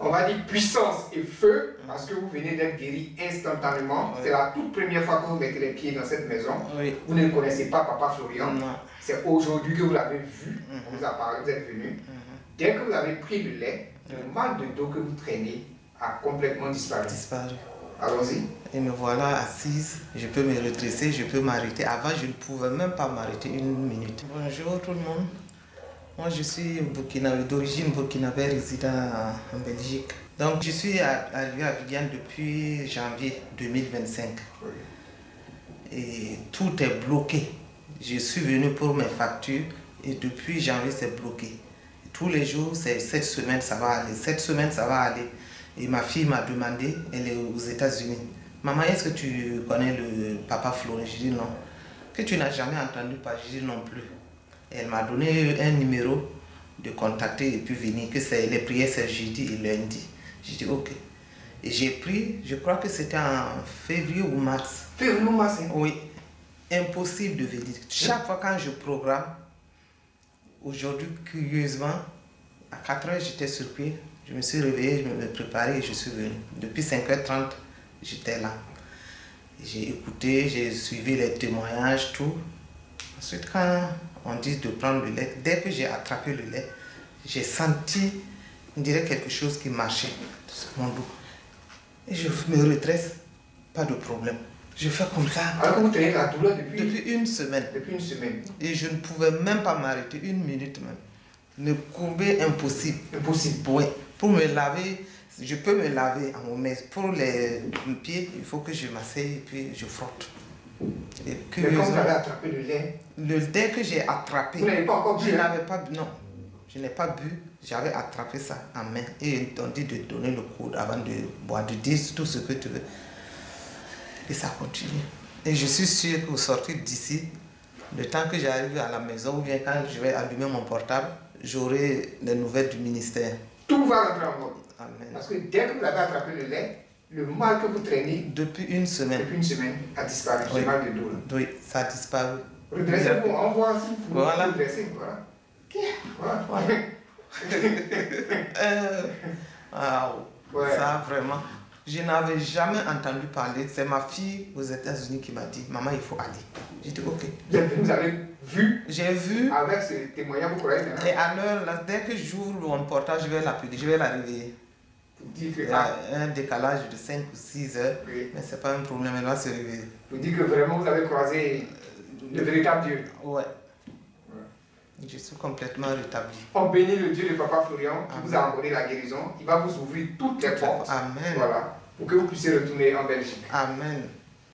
on va dire puissance et feu, parce que vous venez d'être guéri instantanément. C'est la toute première fois que vous mettez les pieds dans cette maison. Vous ne connaissez pas Papa Florian. C'est aujourd'hui que vous l'avez vu. On vous a parlé, vous êtes venu. Dès que vous avez pris le lait, le mal de dos que vous traînez a complètement disparu. Allons-y. Et me voilà assise, je peux me redresser, je peux m'arrêter. Avant, je ne pouvais même pas m'arrêter une minute. Bonjour tout le monde. Moi, je suis d'origine burkinabé résident en Belgique. Donc, je suis arrivé à Viviane depuis janvier 2025. Et tout est bloqué. Je suis venu pour mes factures et depuis janvier, c'est bloqué. Tous les jours, c'est cette semaine, ça va aller. Cette semaine, ça va aller. Et ma fille m'a demandé, elle est aux États-Unis. Maman, est-ce que tu connais le Papa Florian? Je dis non. Que tu n'as jamais entendu parler? Je dis non plus. Elle m'a donné un numéro de contacter et puis venir, que les prières c'est jeudi et lundi. J'ai dit ok. Et j'ai pris, je crois que c'était en février ou mars. Février ou mars? Oui. Impossible de venir. Chaque fois quand je programme, aujourd'hui, curieusement, à 4 h j'étais sur pied. Je me suis réveillé, je me préparais et je suis venu. Depuis 5 h 30, j'étais là. J'ai écouté, j'ai suivi les témoignages, tout. Ensuite, quand on dit de prendre le lait, dès que j'ai attrapé le lait, j'ai senti, on dirait quelque chose qui marchait sur mon dos. Et je me redresse, pas de problème. Je fais comme ça. Alors que vous tenez la douleur depuis une semaine. Depuis une semaine. Et je ne pouvais même pas m'arrêter, une minute même. Me courber, impossible. Impossible. Oui. Pour me laver, je peux me laver, mais pour les pieds, il faut que je m'asseye et puis je frotte. Mais quand vous avez attrapé le lait, dès que j'ai attrapé, vous n'avez pas encore bu? Je n'avais pas bu, non. Je n'ai pas bu, j'avais attrapé ça en main. Et on dit de donner le code avant de boire, de dire tout ce que tu veux. Et ça continue. Et je suis sûr qu'au sortir d'ici, le temps que j'arrive à la maison ou bien quand je vais allumer mon portable, j'aurai des nouvelles du ministère. Tout va rentrer en ordre. Amen. Parce que dès que vous avez attrapé le lait, le mal que vous traînez depuis une semaine a disparu. Oui. Ce mal de dos. Oui, ça a disparu. Redressez-vous, on voit si vous pouvez voilà. redresser. Voilà. Wow. Ça vraiment. Je n'avais jamais entendu parler. C'est ma fille aux États-Unis qui m'a dit, maman, il faut aller. J'ai dit ok. Vous avez vu? J'ai vu. Avec ce témoignage, vous croyez? Et à l'heure, dès que j'ouvre mon portable, je vais l'appeler, je vais la réveiller. Il y a un décalage de 5 ou 6 heures, mais ce n'est pas un problème, elle va se réveiller. Vous dites que vraiment vous avez croisé le véritable Dieu? Ouais. Je suis complètement rétabli. On bénit le Dieu de Papa Florian qui vous a accordé la guérison. Il va vous ouvrir toutes les portes. Amen. Voilà. Pour que vous puissiez retourner en Belgique. Amen.